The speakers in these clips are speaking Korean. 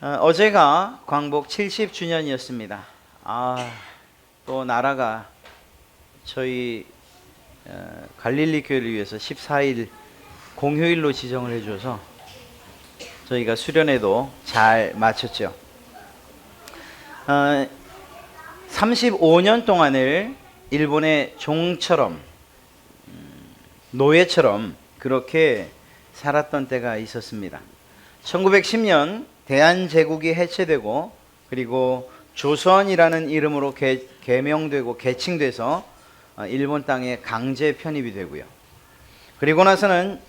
어제가 광복 70주년이었습니다. 또 나라가 저희 갈릴리 교회를 위해서 14일 공휴일로 지정을 해줘서 저희가 수련회도 잘 마쳤죠. 35년 동안을 일본의 종처럼 노예처럼 그렇게 살았던 때가 있었습니다. 1910년 대한제국이 해체되고 그리고 조선이라는 이름으로 개명되고 개칭돼서 일본 땅에 강제 편입이 되고요. 그리고 나서는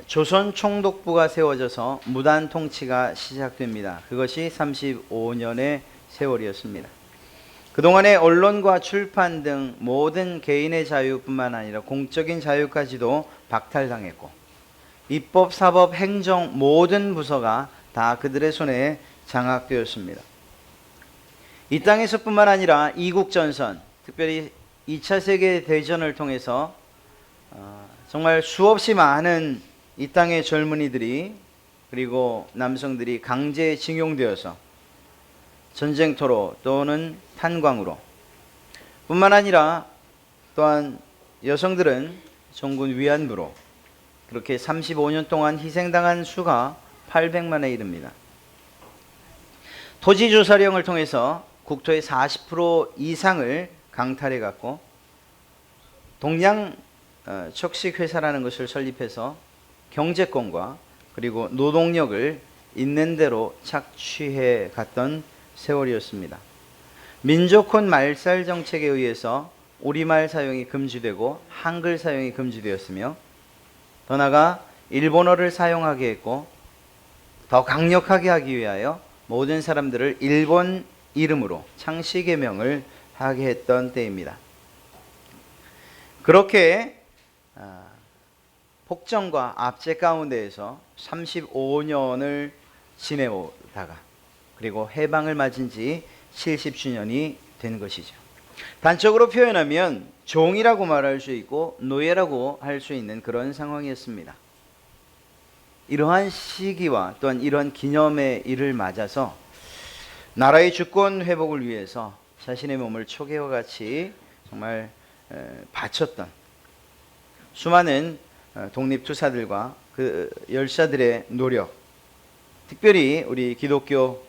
조선 총독부가 세워져서 무단 통치가 시작됩니다. 그것이 35년의 세월이었습니다. 그동안의 언론과 출판 등 모든 개인의 자유뿐만 아니라 공적인 자유까지도 박탈당했고 입법, 사법, 행정 모든 부서가 다 그들의 손에 장악되었습니다. 이 땅에서뿐만 아니라 이국전선, 특별히 2차 세계대전을 통해서 정말 수없이 많은 이 땅의 젊은이들이 그리고 남성들이 강제징용되어서 전쟁터로 또는 탄광으로 뿐만 아니라 또한 여성들은 종군 위안부로 그렇게 35년 동안 희생당한 수가 800만에 이릅니다. 토지조사령을 통해서 국토의 40% 이상을 강탈해 갔고 동양 척식회사라는 것을 설립해서 경제권과 그리고 노동력을 있는 대로 착취해 갔던 세월이었습니다. 민족혼 말살 정책에 의해서 우리말 사용이 금지되고 한글 사용이 금지되었으며 더 나아가 일본어를 사용하게 했고 더 강력하게 하기 위하여 모든 사람들을 일본 이름으로 창씨 개명을 하게 했던 때입니다. 그렇게 폭정과 압제 가운데에서 35년을 지내오다가 그리고 해방을 맞은 지 70주년이 된 것이죠. 단적으로 표현하면 종이라고 말할 수 있고 노예라고 할 수 있는 그런 상황이었습니다. 이러한 시기와 또한 이러한 기념의 일을 맞아서 나라의 주권 회복을 위해서 자신의 몸을 초계와 같이 정말 바쳤던 수많은 독립투사들과 그 열사들의 노력, 특별히 우리 기독교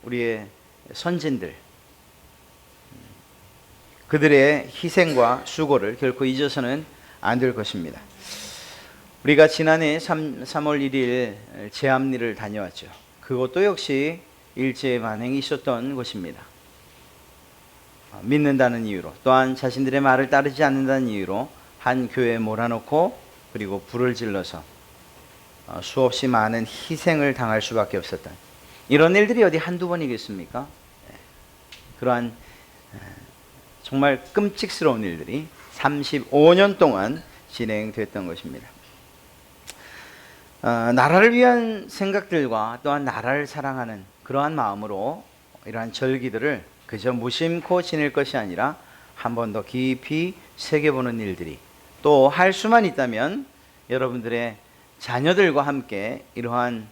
우리의 선진들, 그들의 희생과 수고를 결코 잊어서는 안 될 것입니다. 우리가 지난해 3월 1일 제암리를 다녀왔죠. 그것도 역시 일제 만행이 있었던 것입니다. 믿는다는 이유로 또한 자신들의 말을 따르지 않는다는 이유로 한 교회에 몰아넣고 그리고 불을 질러서 수없이 많은 희생을 당할 수밖에 없었던 이런 일들이 어디 한두 번이겠습니까? 그러한 정말 끔찍스러운 일들이 35년 동안 진행됐던 것입니다. 나라를 위한 생각들과 또한 나라를 사랑하는 그러한 마음으로 이러한 절기들을 그저 무심코 지낼 것이 아니라 한 번 더 깊이 새겨보는 일들이 또 할 수만 있다면 여러분들의 자녀들과 함께 이러한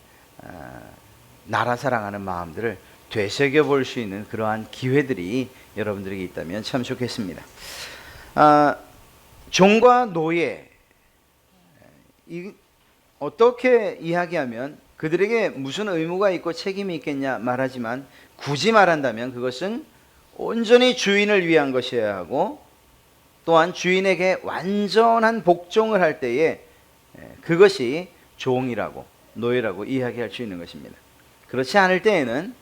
나라 사랑하는 마음들을 되새겨 볼 수 있는 그러한 기회들이 여러분들에게 있다면 참 좋겠습니다. 종과 노예 어떻게 이야기하면 그들에게 무슨 의무가 있고 책임이 있겠냐 말하지만 굳이 말한다면 그것은 온전히 주인을 위한 것이어야 하고 또한 주인에게 완전한 복종을 할 때에 그것이 종이라고 노예라고 이야기할 수 있는 것입니다. 그렇지 않을 때에는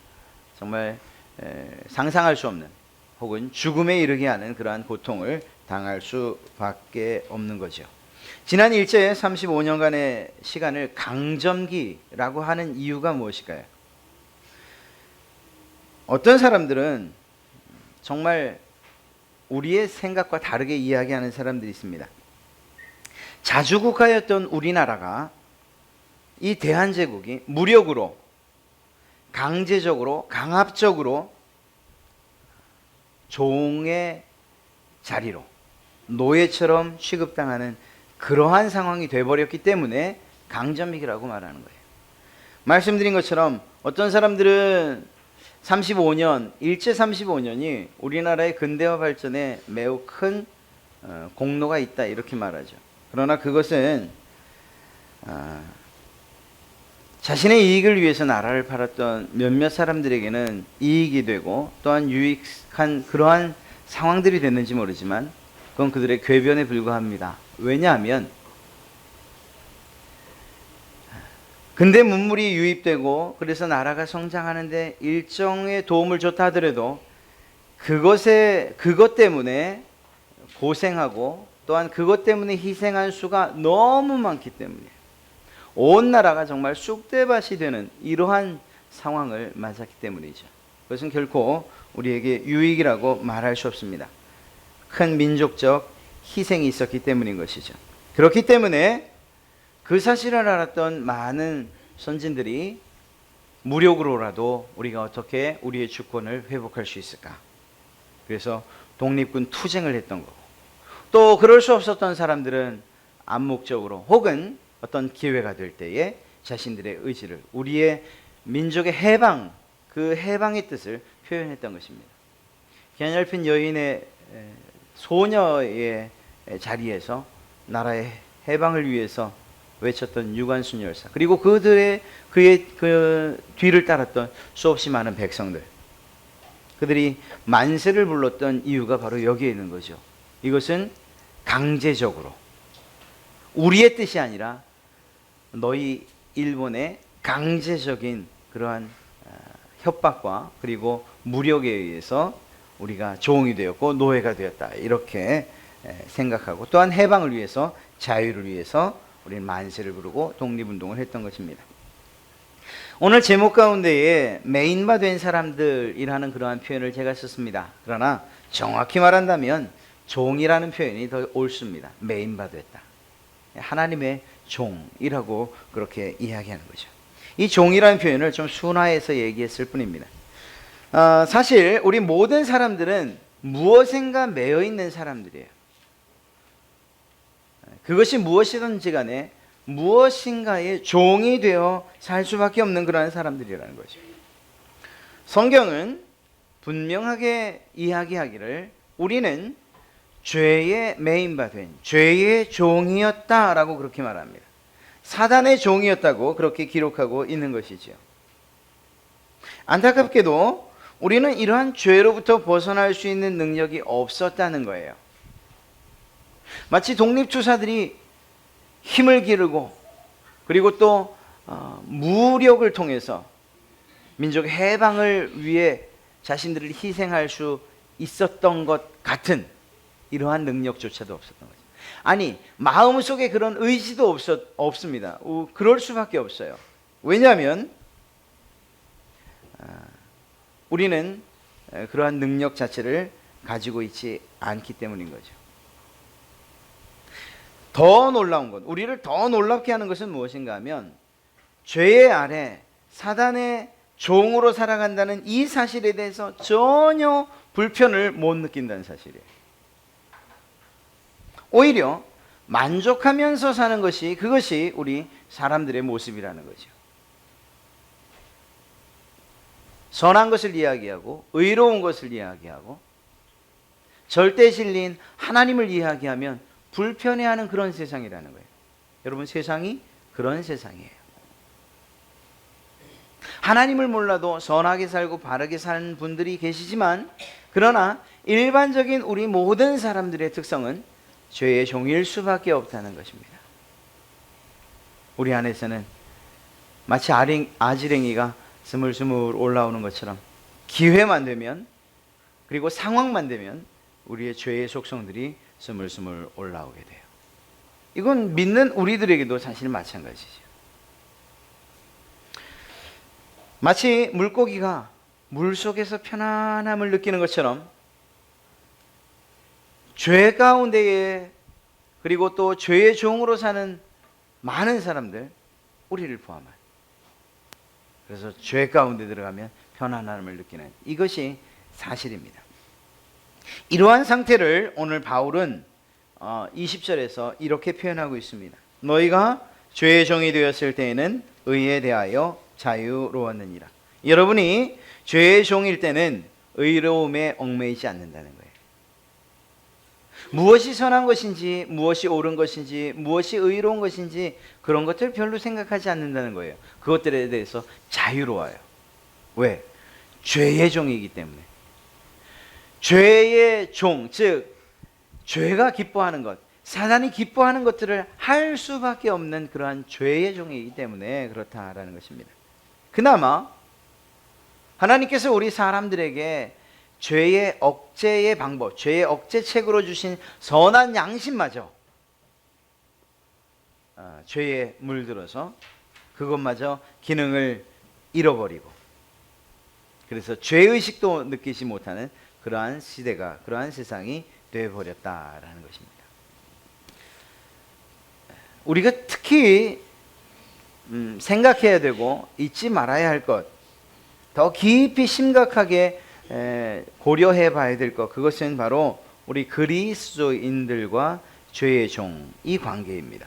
정말 상상할 수 없는 혹은 죽음에 이르게 하는 그러한 고통을 당할 수밖에 없는 거죠. 지난 일제 35년간의 시간을 강점기라고 하는 이유가 무엇일까요? 어떤 사람들은 정말 우리의 생각과 다르게 이야기하는 사람들이 있습니다. 자주국가였던 우리나라가 이 대한제국이 무력으로 강제적으로 강압적으로 종의 자리로 노예처럼 취급당하는 그러한 상황이 되어버렸기 때문에 강점기라고 말하는 거예요. 말씀드린 것처럼 어떤 사람들은 35년, 일제 35년이 우리나라의 근대화 발전에 매우 큰 공로가 있다 이렇게 말하죠. 그러나 그것은 자신의 이익을 위해서 나라를 팔았던 몇몇 사람들에게는 이익이 되고 또한 유익한 그러한 상황들이 됐는지 모르지만 그건 그들의 궤변에 불과합니다. 왜냐하면 근대 문물이 유입되고 그래서 나라가 성장하는데 일정의 도움을 줬다 하더라도 그것 때문에 고생하고 또한 그것 때문에 희생한 수가 너무 많기 때문에 온 나라가 정말 쑥대밭이 되는 이러한 상황을 맞았기 때문이죠. 그것은 결코 우리에게 유익이라고 말할 수 없습니다. 큰 민족적 희생이 있었기 때문인 것이죠. 그렇기 때문에 그 사실을 알았던 많은 선진들이 무력으로라도 우리가 어떻게 우리의 주권을 회복할 수 있을까? 그래서 독립군 투쟁을 했던 거고, 또 그럴 수 없었던 사람들은 암묵적으로 혹은 어떤 기회가 될 때에 자신들의 의지를, 우리의 민족의 해방, 그 해방의 뜻을 표현했던 것입니다. 게냘픈 여인의 소녀의 자리에서 나라의 해방을 위해서 외쳤던 유관순 열사, 그리고 그의 그 뒤를 따랐던 수없이 많은 백성들, 그들이 만세를 불렀던 이유가 바로 여기에 있는 거죠. 이것은 강제적으로 우리의 뜻이 아니라 너희 일본의 강제적인 그러한 협박과 그리고 무력에 의해서 우리가 종이 되었고 노예가 되었다 이렇게 생각하고, 또한 해방을 위해서, 자유를 위해서 우리는 만세를 부르고 독립운동을 했던 것입니다. 오늘 제목 가운데에 메인바된 사람들이라는 그러한 표현을 제가 썼습니다. 그러나 정확히 말한다면 종이라는 표현이 더 옳습니다. 메인바됐다. 하나님의 종이라고 그렇게 이야기하는 거죠. 이 종이라는 표현을 좀 순화해서 얘기했을 뿐입니다. 사실 우리 모든 사람들은 무엇인가 매여 있는 사람들이에요. 그것이 무엇이든지 간에 무엇인가의 종이 되어 살 수밖에 없는 그러한 사람들이라는 거죠. 성경은 분명하게 이야기하기를 우리는 죄의 메인바된 죄의 종이었다라고 그렇게 말합니다. 사단의 종이었다고 그렇게 기록하고 있는 것이죠. 안타깝게도 우리는 이러한 죄로부터 벗어날 수 있는 능력이 없었다는 거예요. 마치 독립투사들이 힘을 기르고 그리고 또 무력을 통해서 민족의 해방을 위해 자신들을 희생할 수 있었던 것 같은 이러한 능력조차도 없었던 거죠. 아니, 마음속에 그런 의지도 없습니다. 그럴 수밖에 없어요. 왜냐하면 우리는 그러한 능력 자체를 가지고 있지 않기 때문인 거죠. 더 놀라운 것, 우리를 더 놀랍게 하는 것은 무엇인가 하면 죄의 아래 사단의 종으로 살아간다는 이 사실에 대해서 전혀 불편을 못 느낀다는 사실이에요. 오히려 만족하면서 사는 것이, 그것이 우리 사람들의 모습이라는 거죠. 선한 것을 이야기하고 의로운 것을 이야기하고 절대 진리인 하나님을 이야기하면 불편해하는 그런 세상이라는 거예요. 여러분, 세상이 그런 세상이에요. 하나님을 몰라도 선하게 살고 바르게 사는 분들이 계시지만, 그러나 일반적인 우리 모든 사람들의 특성은 죄의 종일 수밖에 없다는 것입니다. 우리 안에서는 마치 아지랭이가 스물스물 올라오는 것처럼 기회만 되면, 그리고 상황만 되면 우리의 죄의 속성들이 스물스물 올라오게 돼요. 이건 믿는 우리들에게도 사실 마찬가지죠. 마치 물고기가 물속에서 편안함을 느끼는 것처럼 죄 가운데에, 그리고 또 죄의 종으로 사는 많은 사람들, 우리를 포함한, 그래서 죄 가운데 들어가면 편안함을 느끼는, 이것이 사실입니다. 이러한 상태를 오늘 바울은 20절에서 이렇게 표현하고 있습니다. 너희가 죄의 종이 되었을 때에는 의에 대하여 자유로웠느니라. 여러분이 죄의 종일 때는 의로움에 얽매이지 않는다는 거예요. 무엇이 선한 것인지, 무엇이 옳은 것인지, 무엇이 의로운 것인지 그런 것들 별로 생각하지 않는다는 거예요. 그것들에 대해서 자유로워요. 왜? 죄의 종이기 때문에. 죄의 종, 즉 죄가 기뻐하는 것, 사단이 기뻐하는 것들을 할 수밖에 없는 그러한 죄의 종이기 때문에 그렇다라는 것입니다. 그나마 하나님께서 우리 사람들에게 죄의 억제의 방법, 죄의 억제책으로 주신 선한 양심마저 죄에 물들어서 그것마저 기능을 잃어버리고, 그래서 죄의식도 느끼지 못하는 그러한 시대가, 그러한 세상이 되어버렸다라는 것입니다. 우리가 특히 생각해야 되고 잊지 말아야 할 것, 더 깊이 심각하게 고려해 봐야 될 것, 그것은 바로 우리 그리스도인들과 죄의 종, 이 관계입니다.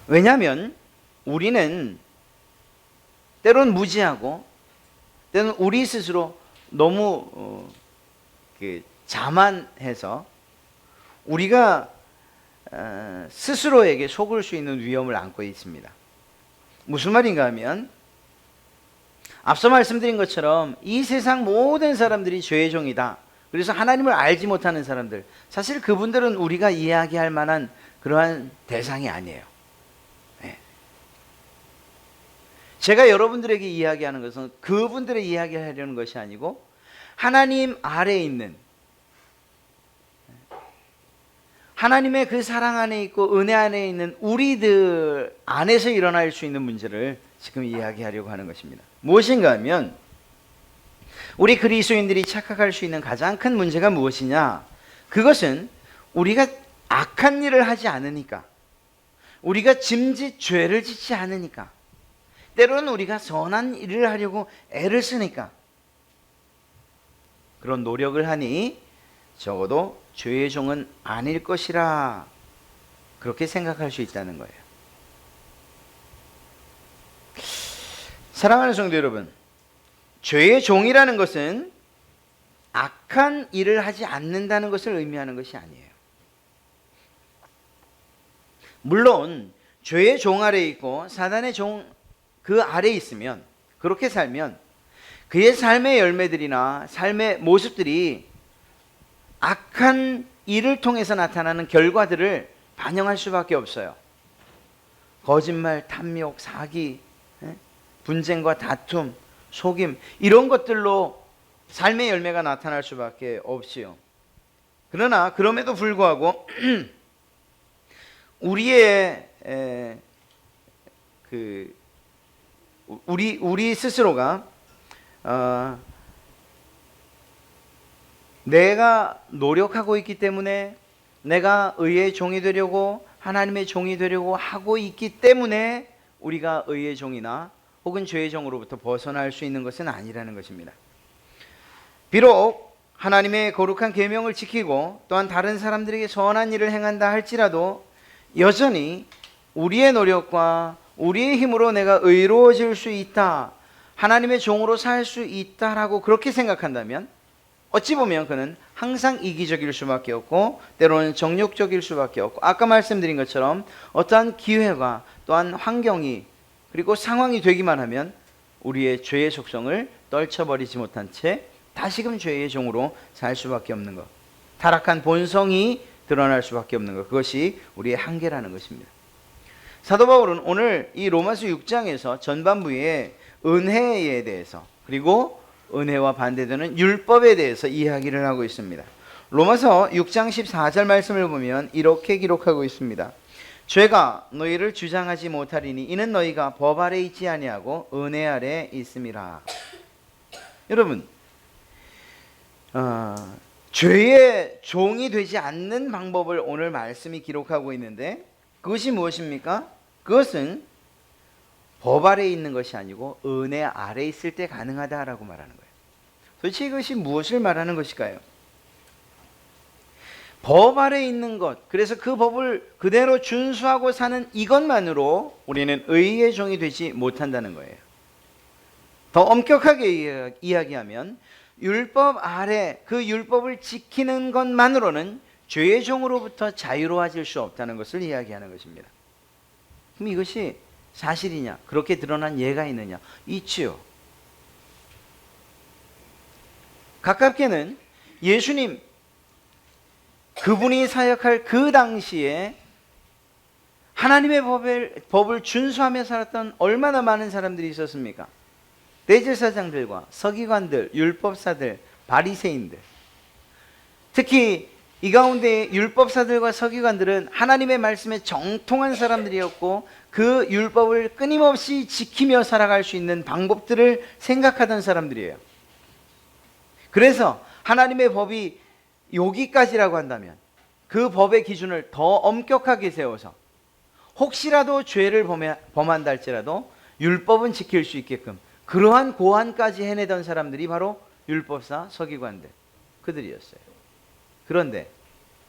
왜냐하면 우리는 때론 무지하고 때론 우리 스스로 너무 자만해서 우리가 스스로에게 속을 수 있는 위험을 안고 있습니다. 무슨 말인가 하면, 앞서 말씀드린 것처럼 이 세상 모든 사람들이 죄의 종이다. 그래서 하나님을 알지 못하는 사람들, 사실 그분들은 우리가 이야기할 만한 그러한 대상이 아니에요. 네. 제가 여러분들에게 이야기하는 것은 그분들의 이야기를 하려는 것이 아니고 하나님 아래에 있는, 하나님의 그 사랑 안에 있고 은혜 안에 있는 우리들 안에서 일어날 수 있는 문제를 지금 이야기하려고 하는 것입니다. 무엇인가 하면, 우리 그리스도인들이 착각할 수 있는 가장 큰 문제가 무엇이냐? 그것은 우리가 악한 일을 하지 않으니까, 우리가 짐짓 죄를 짓지 않으니까, 때로는 우리가 선한 일을 하려고 애를 쓰니까, 그런 노력을 하니 적어도 죄의 종은 아닐 것이라, 그렇게 생각할 수 있다는 거예요. 사랑하는 성도 여러분, 죄의 종이라는 것은 악한 일을 하지 않는다는 것을 의미하는 것이 아니에요. 물론 죄의 종 아래에 있고 사단의 종 그 아래에 있으면, 그렇게 살면 그의 삶의 열매들이나 삶의 모습들이 악한 일을 통해서 나타나는 결과들을 반영할 수밖에 없어요. 거짓말, 탐욕, 사기, 분쟁과 다툼, 속임, 이런 것들로 삶의 열매가 나타날 수밖에 없지요. 그러나 그럼에도 불구하고 우리의 우리 스스로가 내가 노력하고 있기 때문에, 내가 의의 종이 되려고, 하나님의 종이 되려고 하고 있기 때문에 우리가 의의 종이나 혹은 죄의 종으로부터 벗어날 수 있는 것은 아니라는 것입니다. 비록 하나님의 거룩한 계명을 지키고 또한 다른 사람들에게 선한 일을 행한다 할지라도 여전히 우리의 노력과 우리의 힘으로 내가 의로워질 수 있다, 하나님의 종으로 살 수 있다라고 그렇게 생각한다면 어찌 보면 그는 항상 이기적일 수밖에 없고 때로는 정욕적일 수밖에 없고, 아까 말씀드린 것처럼 어떠한 기회가 또한 환경이 그리고 상황이 되기만 하면 우리의 죄의 속성을 떨쳐버리지 못한 채 다시금 죄의 종으로 살 수밖에 없는 것, 타락한 본성이 드러날 수밖에 없는 것, 그것이 우리의 한계라는 것입니다. 사도 바울은 오늘 이 로마서 6장에서 전반부에 은혜에 대해서, 그리고 은혜와 반대되는 율법에 대해서 이야기를 하고 있습니다. 로마서 6장 14절 말씀을 보면 이렇게 기록하고 있습니다. 죄가 너희를 주장하지 못하리니 이는 너희가 법 아래 있지 아니하고 은혜 아래 있음이라. 여러분, 죄의 종이 되지 않는 방법을 오늘 말씀이 기록하고 있는데, 그것이 무엇입니까? 그것은 법 아래 있는 것이 아니고 은혜 아래 있을 때 가능하다라고 말하는 거예요. 도대체 이것이 무엇을 말하는 것일까요? 법 아래 있는 것, 그래서 그 법을 그대로 준수하고 사는 이것만으로 우리는 의의 종이 되지 못한다는 거예요. 더 엄격하게 이야기하면 율법 아래 그 율법을 지키는 것만으로는 죄의 종으로부터 자유로워질 수 없다는 것을 이야기하는 것입니다. 그럼 이것이 사실이냐? 그렇게 드러난 예가 있느냐? 있지요. 가깝게는 예수님 그분이 사역할 그 당시에 하나님의 법을 준수하며 살았던 얼마나 많은 사람들이 있었습니까? 대제사장들과 서기관들, 율법사들, 바리새인들. 특히 이 가운데 율법사들과 서기관들은 하나님의 말씀에 정통한 사람들이었고 그 율법을 끊임없이 지키며 살아갈 수 있는 방법들을 생각하던 사람들이에요. 그래서 하나님의 법이 여기까지라고 한다면 그 법의 기준을 더 엄격하게 세워서 혹시라도 죄를 범한다 할지라도 율법은 지킬 수 있게끔 그러한 고안까지 해내던 사람들이 바로 율법사, 서기관들, 그들이었어요. 그런데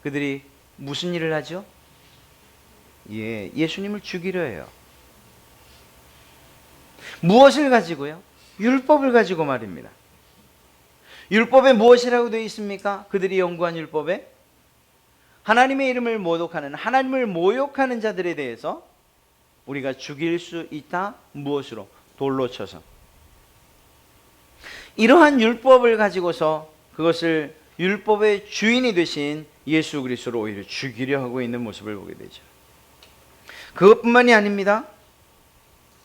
그들이 무슨 일을 하죠? 예수님을 죽이려 해요. 무엇을 가지고요? 율법을 가지고 말입니다. 율법에 무엇이라고 되어 있습니까? 그들이 연구한 율법에 하나님의 이름을 모독하는, 하나님을 모욕하는 자들에 대해서 우리가 죽일 수 있다. 무엇으로? 돌로 쳐서. 이러한 율법을 가지고서 그것을 율법의 주인이 되신 예수 그리스도로 오히려 죽이려 하고 있는 모습을 보게 되죠. 그것뿐만이 아닙니다.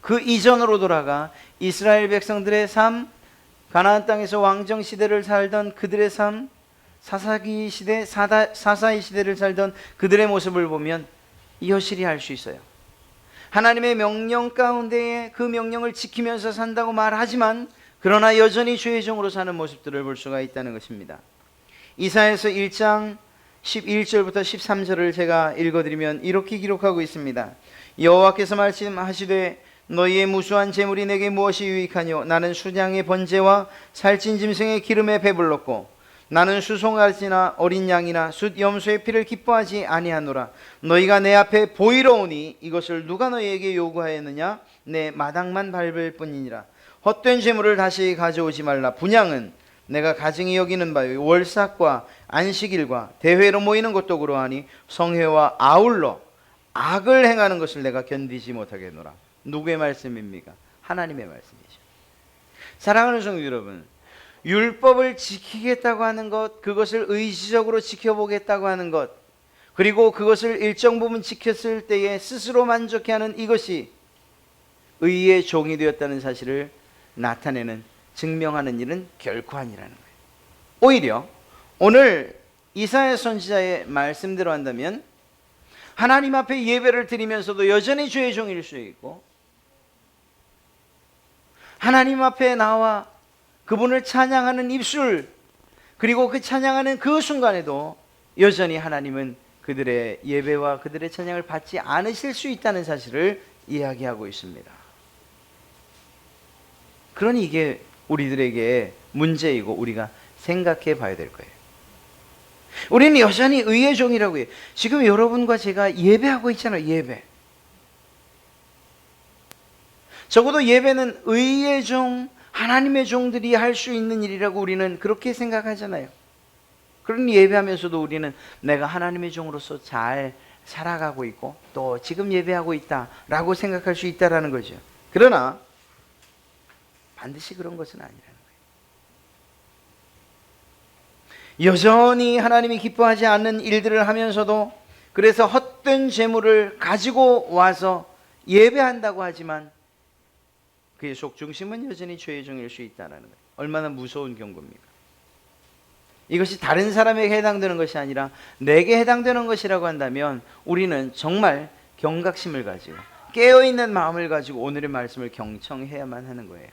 그 이전으로 돌아가 이스라엘 백성들의 삶, 가나안 땅에서 왕정 시대를 살던 그들의 삶, 사사기 시대, 사사의 시대를 살던 그들의 모습을 보면 여실히 알 수 있어요. 하나님의 명령 가운데에 그 명령을 지키면서 산다고 말하지만 그러나 여전히 죄의 종으로 사는 모습들을 볼 수가 있다는 것입니다. 이사야서 1장 11절부터 13절을 제가 읽어드리면 이렇게 기록하고 있습니다. 여호와께서 말씀하시되 너희의 무수한 재물이 내게 무엇이 유익하뇨? 나는 수량의 번제와 살찐 짐승의 기름에 배불렀고 나는 수송아지나 어린 양이나 숫 염소의 피를 기뻐하지 아니하노라. 너희가 내 앞에 보이러 오니 이것을 누가 너희에게 요구하였느냐? 내 마당만 밟을 뿐이니라. 헛된 재물을 다시 가져오지 말라. 분향은 내가 가증히 여기는 바요 월삭과 안식일과 대회로 모이는 것도 그러하니 성회와 아울러 악을 행하는 것을 내가 견디지 못하겠노라. 누구의 말씀입니까? 하나님의 말씀이죠. 사랑하는 성도 여러분, 율법을 지키겠다고 하는 것, 그것을 의지적으로 지켜보겠다고 하는 것, 그리고 그것을 일정 부분 지켰을 때에 스스로 만족해하는 이것이 의의 종이 되었다는 사실을 나타내는, 증명하는 일은 결코 아니라는 거예요. 오히려 오늘 이사야 선지자의 말씀대로 한다면 하나님 앞에 예배를 드리면서도 여전히 죄의 종일 수 있고 하나님 앞에 나와 그분을 찬양하는 입술, 그리고 그 찬양하는 그 순간에도 여전히 하나님은 그들의 예배와 그들의 찬양을 받지 않으실 수 있다는 사실을 이야기하고 있습니다. 그러니 이게 우리들에게 문제이고 우리가 생각해 봐야 될 거예요. 우리는 여전히 의의 종이라고 해요. 지금 여러분과 제가 예배하고 있잖아요. 예배. 적어도 예배는 의의 종, 하나님의 종들이 할 수 있는 일이라고 우리는 그렇게 생각하잖아요. 그러니 예배하면서도 우리는 내가 하나님의 종으로서 잘 살아가고 있고 또 지금 예배하고 있다라고 생각할 수 있다라는 거죠. 그러나 반드시 그런 것은 아니라는 거예요. 여전히 하나님이 기뻐하지 않는 일들을 하면서도 그래서 헛된 재물을 가지고 와서 예배한다고 하지만 그의 속중심은 여전히 죄의 종일 수 있다는 거예요. 얼마나 무서운 경고입니까? 이것이 다른 사람에게 해당되는 것이 아니라 내게 해당되는 것이라고 한다면 우리는 정말 경각심을 가지고 깨어있는 마음을 가지고 오늘의 말씀을 경청해야만 하는 거예요.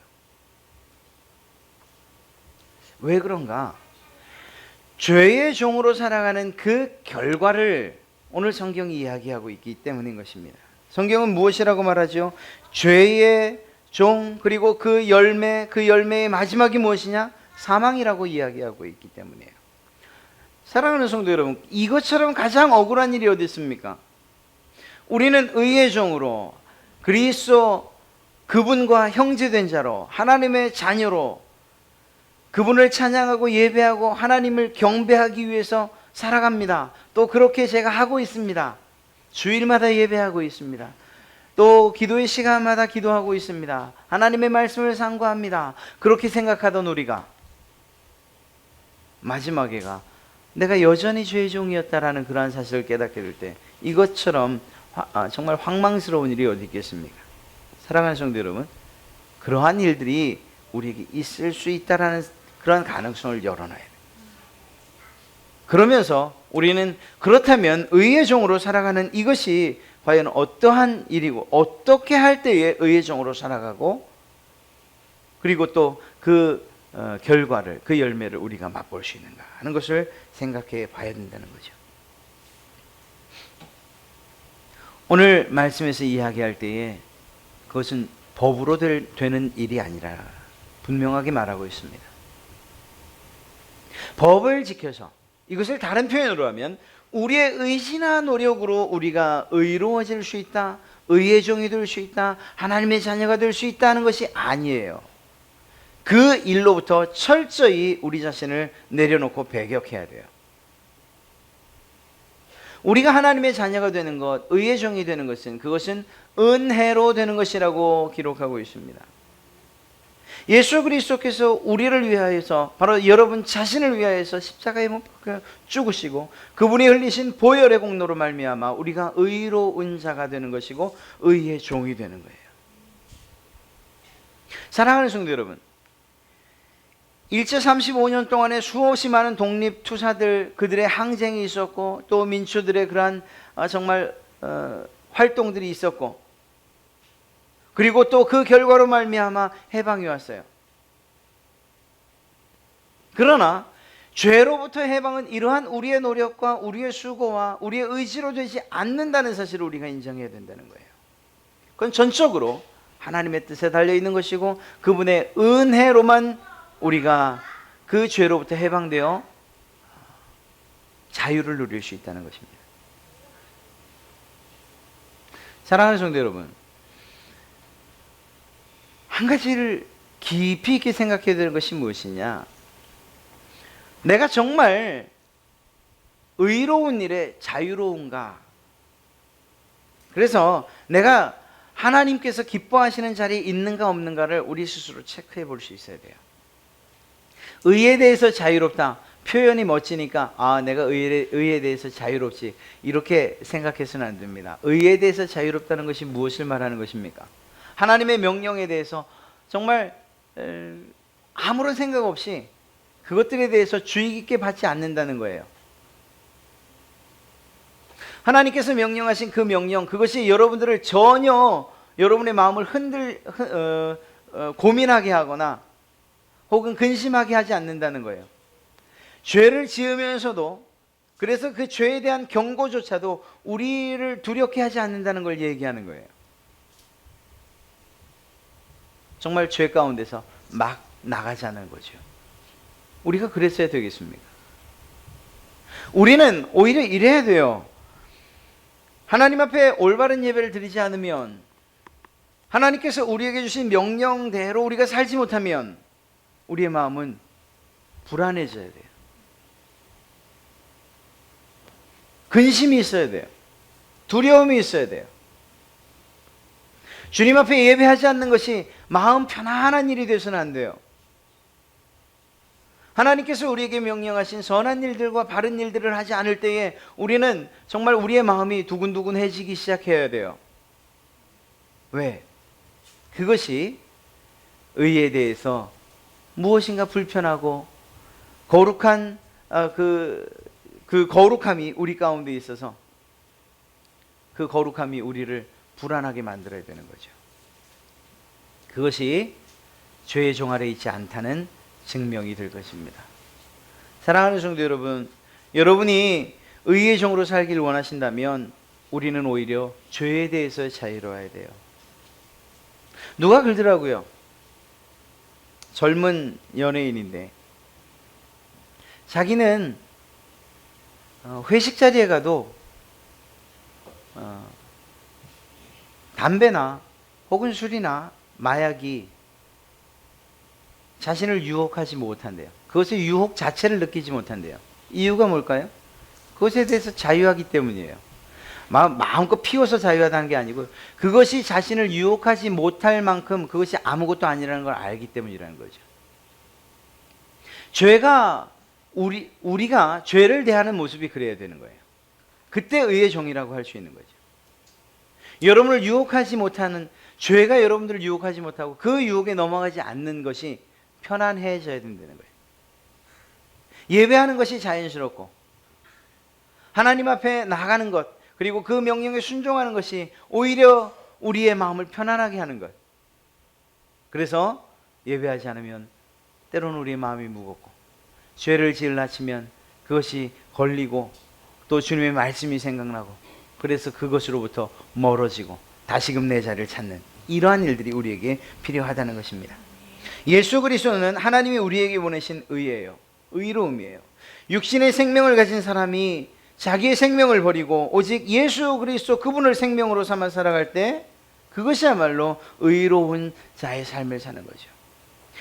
왜 그런가? 죄의 종으로 살아가는 그 결과를 오늘 성경이 이야기하고 있기 때문인 것입니다. 성경은 무엇이라고 말하죠? 죄의 종, 그리고 그 열매의 마지막이 무엇이냐? 사망이라고 이야기하고 있기 때문이에요. 사랑하는 성도 여러분, 이것처럼 가장 억울한 일이 어디 있습니까? 우리는 의의 종으로 그리스도 그분과 형제된 자로 하나님의 자녀로 그분을 찬양하고 예배하고 하나님을 경배하기 위해서 살아갑니다. 또 그렇게 제가 하고 있습니다. 주일마다 예배하고 있습니다. 또 기도의 시간마다 기도하고 있습니다. 하나님의 말씀을 상고합니다. 그렇게 생각하던 우리가 마지막에가 내가 여전히 죄의 종이었다라는 그러한 사실을 깨닫게 될 때 이것처럼 정말 황망스러운 일이 어디 있겠습니까? 사랑하는 성도 여러분, 그러한 일들이 우리에게 있을 수 있다라는 그러한 가능성을 열어놔야 돼요. 그러면서 우리는 그렇다면 의의 종으로 살아가는 이것이 과연 어떠한 일이고 어떻게 할 때에 의의 종으로 살아가고 그리고 또 그 결과를, 그 열매를 우리가 맛볼 수 있는가 하는 것을 생각해 봐야 된다는 거죠. 오늘 말씀에서 이야기할 때에 그것은 법으로 되는 일이 아니라 분명하게 말하고 있습니다. 법을 지켜서, 이것을 다른 표현으로 하면 우리의 의지나 노력으로 우리가 의로워질 수 있다, 의의 종이 될 수 있다, 하나님의 자녀가 될 수 있다는 것이 아니에요. 그 일로부터 철저히 우리 자신을 내려놓고 배격해야 돼요. 우리가 하나님의 자녀가 되는 것, 의의 종이 되는 것은 그것은 은혜로 되는 것이라고 기록하고 있습니다. 예수 그리스도께서 우리를 위하여서, 바로 여러분 자신을 위하여서 십자가에 못 박혀 죽으시고 그분이 흘리신 보혈의 공로로 말미암아 우리가 의로운 자가 되는 것이고 의의 종이 되는 거예요. 사랑하는 성도 여러분, 일제 35년 동안에 수없이 많은 독립투사들, 그들의 항쟁이 있었고 또 민초들의 그러한 정말 활동들이 있었고 그리고 또 그 결과로 말미암아 해방이 왔어요. 그러나 죄로부터 해방은 이러한 우리의 노력과 우리의 수고와 우리의 의지로 되지 않는다는 사실을 우리가 인정해야 된다는 거예요. 그건 전적으로 하나님의 뜻에 달려있는 것이고 그분의 은혜로만 우리가 그 죄로부터 해방되어 자유를 누릴 수 있다는 것입니다. 사랑하는 성도 여러분, 한 가지를 깊이 있게 생각해야 되는 것이 무엇이냐? 내가 정말 의로운 일에 자유로운가? 그래서 내가 하나님께서 기뻐하시는 자리에 있는가 없는가를 우리 스스로 체크해 볼 수 있어야 돼요. 의에 대해서 자유롭다. 표현이 멋지니까 내가 의에 대해서 자유롭지, 이렇게 생각해서는 안 됩니다. 의에 대해서 자유롭다는 것이 무엇을 말하는 것입니까? 하나님의 명령에 대해서 정말 아무런 생각 없이 그것들에 대해서 주의 깊게 받지 않는다는 거예요. 하나님께서 명령하신 그 명령, 그것이 여러분들을 전혀 여러분의 마음을 고민하게 하거나 혹은 근심하게 하지 않는다는 거예요. 죄를 지으면서도, 그래서 그 죄에 대한 경고조차도 우리를 두렵게 하지 않는다는 걸 얘기하는 거예요. 정말 죄 가운데서 막 나가자는 거죠. 우리가 그랬어야 되겠습니까? 우리는 오히려 이래야 돼요. 하나님 앞에 올바른 예배를 드리지 않으면, 하나님께서 우리에게 주신 명령대로 우리가 살지 못하면 우리의 마음은 불안해져야 돼요. 근심이 있어야 돼요. 두려움이 있어야 돼요. 주님 앞에 예배하지 않는 것이 마음 편안한 일이 되어서는 안 돼요. 하나님께서 우리에게 명령하신 선한 일들과 바른 일들을 하지 않을 때에 우리는 정말 우리의 마음이 두근두근해지기 시작해야 돼요. 왜? 그것이 의에 대해서 무엇인가 불편하고 거룩한 그 거룩함이 우리 가운데 있어서 그 거룩함이 우리를 불안하게 만들어야 되는 거죠. 그것이 죄의 종 아래 있지 않다는 증명이 될 것입니다. 사랑하는 성도 여러분, 여러분이 의의 종으로 살기를 원하신다면 우리는 오히려 죄에 대해서 자유로워야 돼요. 누가 그러더라고요. 젊은 연예인인데 자기는 회식 자리에 가도 담배나 혹은 술이나 마약이 자신을 유혹하지 못한대요. 그것의 유혹 자체를 느끼지 못한대요. 이유가 뭘까요? 그것에 대해서 자유하기 때문이에요. 마음껏 피워서 자유하다는 게 아니고 그것이 자신을 유혹하지 못할 만큼 그것이 아무것도 아니라는 걸 알기 때문이라는 거죠. 죄가 우리가 죄를 대하는 모습이 그래야 되는 거예요. 그때 의의 종이라고 할 수 있는 거죠. 여러분을 유혹하지 못하는, 죄가 여러분들을 유혹하지 못하고 그 유혹에 넘어가지 않는 것이 편안해져야 된다는 거예요. 예배하는 것이 자연스럽고 하나님 앞에 나가는 것, 그리고 그 명령에 순종하는 것이 오히려 우리의 마음을 편안하게 하는 것. 그래서 예배하지 않으면 때로는 우리의 마음이 무겁고 죄를 지으려 치면 그것이 걸리고 또 주님의 말씀이 생각나고 그래서 그것으로부터 멀어지고 다시금 내 자리를 찾는 이러한 일들이 우리에게 필요하다는 것입니다. 예수 그리스도는 하나님이 우리에게 보내신 의예요. 의로움이에요. 육신의 생명을 가진 사람이 자기의 생명을 버리고 오직 예수 그리스도 그분을 생명으로 삼아 살아갈 때 그것이야말로 의로운 자의 삶을 사는 거죠.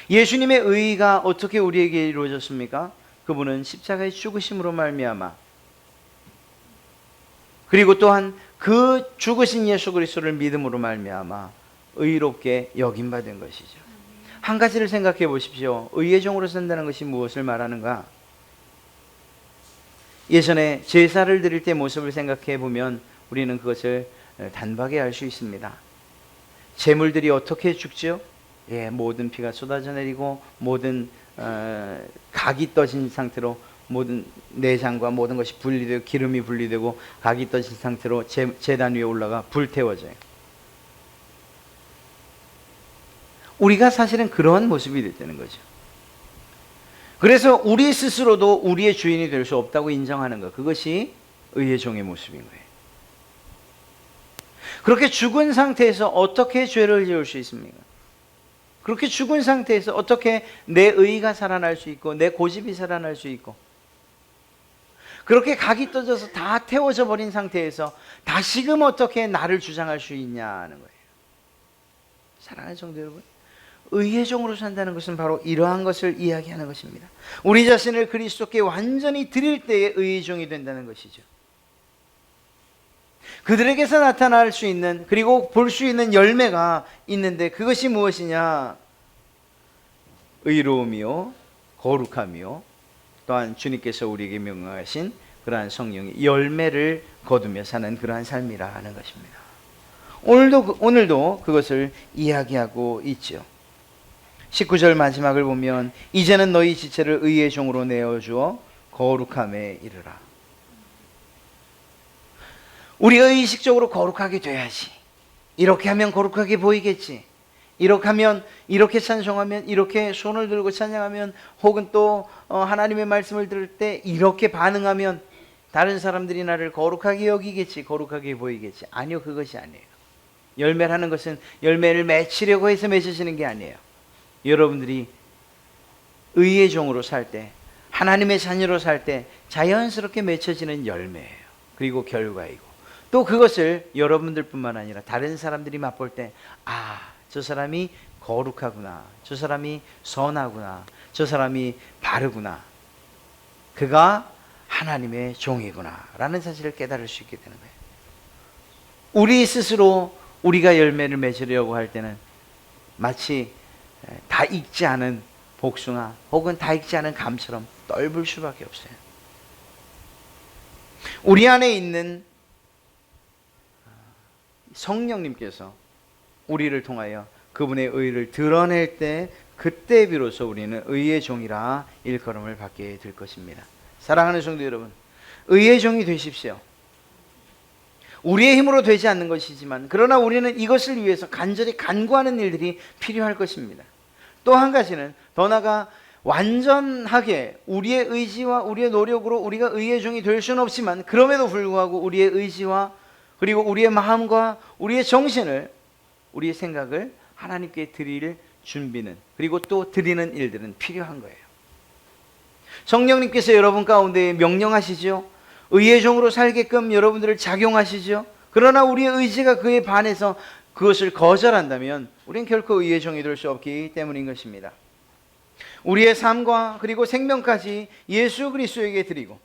예수님의 의가 어떻게 우리에게 이루어졌습니까? 그분은 십자가의 죽으심으로 말미암아 그리고 또한 그 죽으신 예수 그리스도를 믿음으로 말미암아 의롭게 여김받은 것이죠. 한 가지를 생각해 보십시오. 의의 종으로 산다는 것이 무엇을 말하는가? 예전에 제사를 드릴 때 모습을 생각해 보면 우리는 그것을 단박에 알 수 있습니다. 제물들이 어떻게 죽죠? 모든 피가 쏟아져 내리고 모든 각이 떠진 상태로 모든 내장과 모든 것이 분리되고 기름이 분리되고 각이 떠진 상태로 제단 위에 올라가 불태워져요. 우리가 사실은 그러한 모습이 됐다는 거죠. 그래서 우리 스스로도 우리의 주인이 될 수 없다고 인정하는 것, 그것이 의의 종의 모습인 거예요. 그렇게 죽은 상태에서 어떻게 죄를 지을 수 있습니까? 그렇게 죽은 상태에서 어떻게 내 의가 살아날 수 있고 내 고집이 살아날 수 있고 그렇게 각이 떠져서 다 태워져 버린 상태에서 다시금 어떻게 나를 주장할 수 있냐는 거예요. 사랑하는 성도 여러분, 의의 종으로 산다는 것은 바로 이러한 것을 이야기하는 것입니다. 우리 자신을 그리스도께 완전히 드릴 때에 의의 종이 된다는 것이죠. 그들에게서 나타날 수 있는, 그리고 볼 수 있는 열매가 있는데 그것이 무엇이냐? 의로움이요 거룩함이요 또한 주님께서 우리에게 명령하신 그러한 성령의 열매를 거두며 사는 그러한 삶이라는 것입니다. 오늘도 그것을 이야기하고 있죠. 19절 마지막을 보면 이제는 너희 지체를 의의 종으로 내어주어 거룩함에 이르라. 우리가 의식적으로 거룩하게 돼야지. 이렇게 하면 거룩하게 보이겠지. 이렇게 하면, 이렇게 찬송하면, 이렇게 손을 들고 찬양하면, 혹은 또 하나님의 말씀을 들을 때 이렇게 반응하면 다른 사람들이 나를 거룩하게 여기겠지, 거룩하게 보이겠지. 아니요, 그것이 아니에요. 열매라는 것은 열매를 맺히려고 해서 맺어지는 게 아니에요. 여러분들이 의의 종으로 살 때, 하나님의 자녀로 살 때 자연스럽게 맺혀지는 열매예요. 그리고 결과이고 또 그것을 여러분들뿐만 아니라 다른 사람들이 맛볼 때 저 사람이 거룩하구나, 저 사람이 선하구나, 저 사람이 바르구나, 그가 하나님의 종이구나 라는 사실을 깨달을 수 있게 되는 거예요. 우리 스스로 우리가 열매를 맺으려고 할 때는 마치 다 익지 않은 복숭아 혹은 다 익지 않은 감처럼 떫을 수밖에 없어요. 우리 안에 있는 성령님께서 우리를 통하여 그분의 의를 드러낼 때 그때 비로소 우리는 의의 종이라 일컬음을 받게 될 것입니다. 사랑하는 성도 여러분, 의의 종이 되십시오. 우리의 힘으로 되지 않는 것이지만 그러나 우리는 이것을 위해서 간절히 간구하는 일들이 필요할 것입니다. 또 한 가지는 더 나아가 완전하게 우리의 의지와 우리의 노력으로 우리가 의의 종이 될 수는 없지만 그럼에도 불구하고 우리의 의지와 그리고 우리의 마음과 우리의 정신을, 우리의 생각을 하나님께 드릴 준비는, 그리고 또 드리는 일들은 필요한 거예요. 성령님께서 여러분 가운데 명령하시죠. 의의 종으로 살게끔 여러분들을 작용하시죠. 그러나 우리의 의지가 그에 반해서 그것을 거절한다면 우리는 결코 의의 종이 될 수 없기 때문인 것입니다. 우리의 삶과 그리고 생명까지 예수 그리스도에게 드리고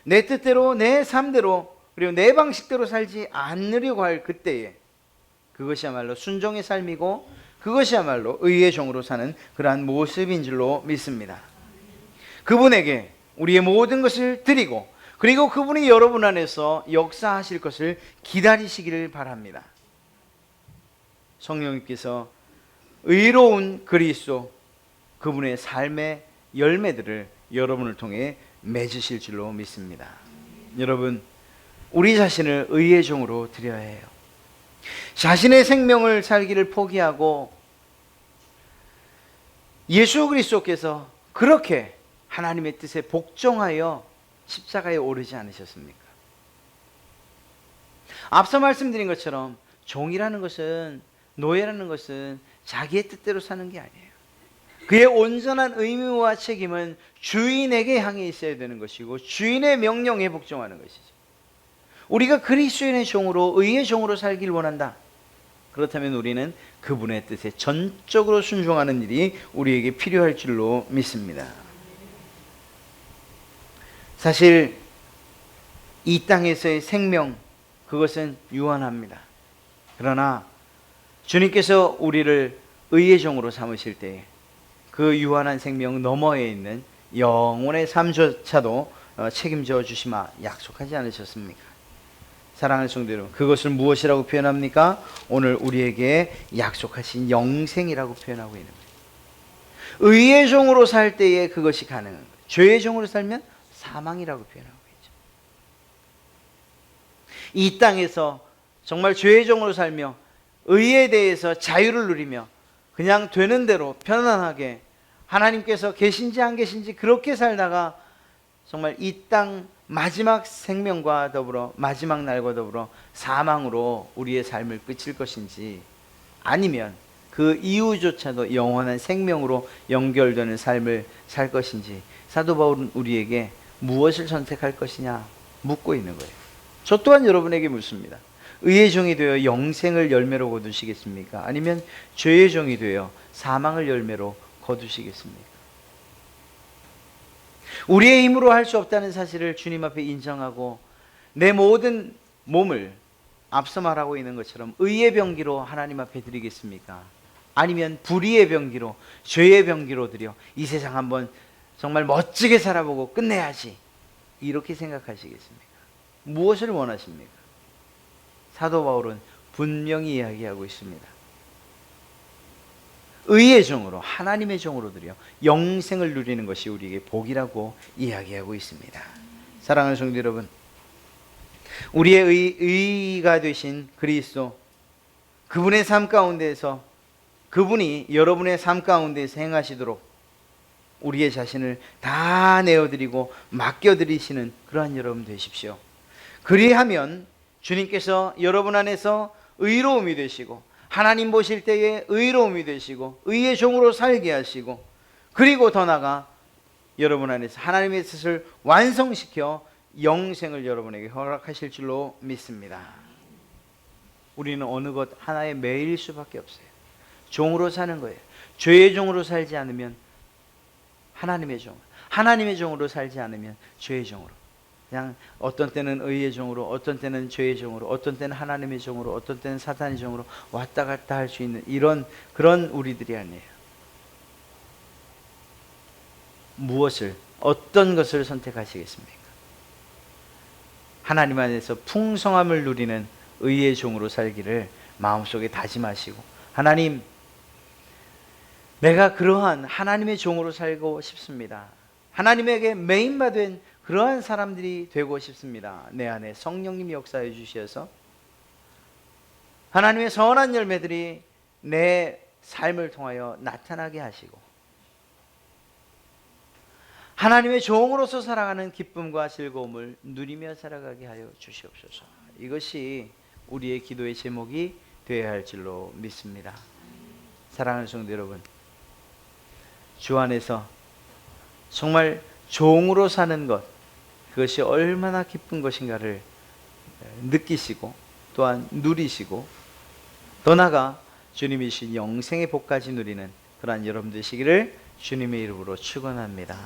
내 뜻대로 내 삶대로 그리고 내 방식대로 살지 않으려고 할 그때에 그것이야말로 순종의 삶이고 그것이야말로 의의 종으로 사는 그러한 모습인 줄로 믿습니다. 그분에게 우리의 모든 것을 드리고 그리고 그분이 여러분 안에서 역사하실 것을 기다리시기를 바랍니다. 성령님께서 의로운 그리스도 그분의 삶의 열매들을 여러분을 통해 맺으실 줄로 믿습니다. 여러분, 우리 자신을 의의 종으로 드려야 해요. 자신의 생명을 살기를 포기하고 예수 그리스도께서 그렇게 하나님의 뜻에 복종하여 십자가에 오르지 않으셨습니까? 앞서 말씀드린 것처럼 종이라는 것은, 노예라는 것은 자기의 뜻대로 사는 게 아니에요. 그의 온전한 의무와 책임은 주인에게 향해 있어야 되는 것이고 주인의 명령에 복종하는 것이죠. 우리가 그리스도인의 종으로, 의의 종으로 살길 원한다. 그렇다면 우리는 그분의 뜻에 전적으로 순종하는 일이 우리에게 필요할 줄로 믿습니다. 사실 이 땅에서의 생명, 그것은 유한합니다. 그러나 주님께서 우리를 의의 종으로 삼으실 때에 그 유한한 생명 너머에 있는 영혼의 삶조차도 책임져 주시마 약속하지 않으셨습니까? 사랑하는 성도 여러분, 그것을 무엇이라고 표현합니까? 오늘 우리에게 약속하신 영생이라고 표현하고 있는 거예요. 의의 종으로 살 때에 그것이 가능한 거예요. 죄의 종으로 살면 사망이라고 표현하고 있죠. 이 땅에서 정말 죄의 종으로 살며 의에 대해서 자유를 누리며 그냥 되는 대로 편안하게 하나님께서 계신지 안 계신지 그렇게 살다가 정말 이 땅 마지막 생명과 더불어 마지막 날과 더불어 사망으로 우리의 삶을 끝일 것인지, 아니면 그 이후조차도 영원한 생명으로 연결되는 삶을 살 것인지, 사도 바울은 우리에게 무엇을 선택할 것이냐 묻고 있는 거예요. 저 또한 여러분에게 묻습니다. 의의 종이 되어 영생을 열매로 거두시겠습니까? 아니면 죄의 종이 되어 사망을 열매로 거두시겠습니까? 우리의 힘으로 할 수 없다는 사실을 주님 앞에 인정하고 내 모든 몸을 앞서 말하고 있는 것처럼 의의 병기로 하나님 앞에 드리겠습니까? 아니면 불의의 병기로, 죄의 병기로 드려 이 세상 한번 정말 멋지게 살아보고 끝내야지, 이렇게 생각하시겠습니까? 무엇을 원하십니까? 사도 바울은 분명히 이야기하고 있습니다. 의의 종으로, 하나님의 종으로 드려 영생을 누리는 것이 우리에게 복이라고 이야기하고 있습니다. 사랑하는 성도 여러분, 우리의 의가 되신 그리스도, 그분의 삶 가운데에서, 그분이 여러분의 삶 가운데에서 행하시도록 우리의 자신을 다 내어드리고 맡겨드리시는 그러한 여러분 되십시오. 그리하면 주님께서 여러분 안에서 의로움이 되시고 하나님 보실 때에 의로움이 되시고 의의 종으로 살게 하시고, 그리고 더 나아가 여러분 안에서 하나님의 뜻을 완성시켜 영생을 여러분에게 허락하실 줄로 믿습니다. 우리는 어느 것 하나에 매일 수밖에 없어요. 종으로 사는 거예요. 죄의 종으로 살지 않으면 하나님의 종, 하나님의 종으로 살지 않으면 죄의 종으로, 그냥 어떤 때는 의의 종으로, 어떤 때는 죄의 종으로, 어떤 때는 하나님의 종으로, 어떤 때는 사탄의 종으로 왔다 갔다 할 수 있는 그런 우리들이 아니에요. 무엇을, 어떤 것을 선택하시겠습니까? 하나님 안에서 풍성함을 누리는 의의 종으로 살기를 마음속에 다짐하시고, 하나님, 내가 그러한 하나님의 종으로 살고 싶습니다. 하나님에게 메인받은 그러한 사람들이 되고 싶습니다. 내 안에 성령님이 역사해 주셔서 하나님의 선한 열매들이 내 삶을 통하여 나타나게 하시고 하나님의 종으로서 살아가는 기쁨과 즐거움을 누리며 살아가게 하여 주시옵소서. 이것이 우리의 기도의 제목이 되어야 할 줄로 믿습니다. 사랑하는 성도 여러분, 주 안에서 정말 종으로 사는 것, 그것이 얼마나 기쁜 것인가를 느끼시고 또한 누리시고 더 나아가 주님이 주신 영생의 복까지 누리는 그러한 여러분 되시기를 주님의 이름으로 축원합니다.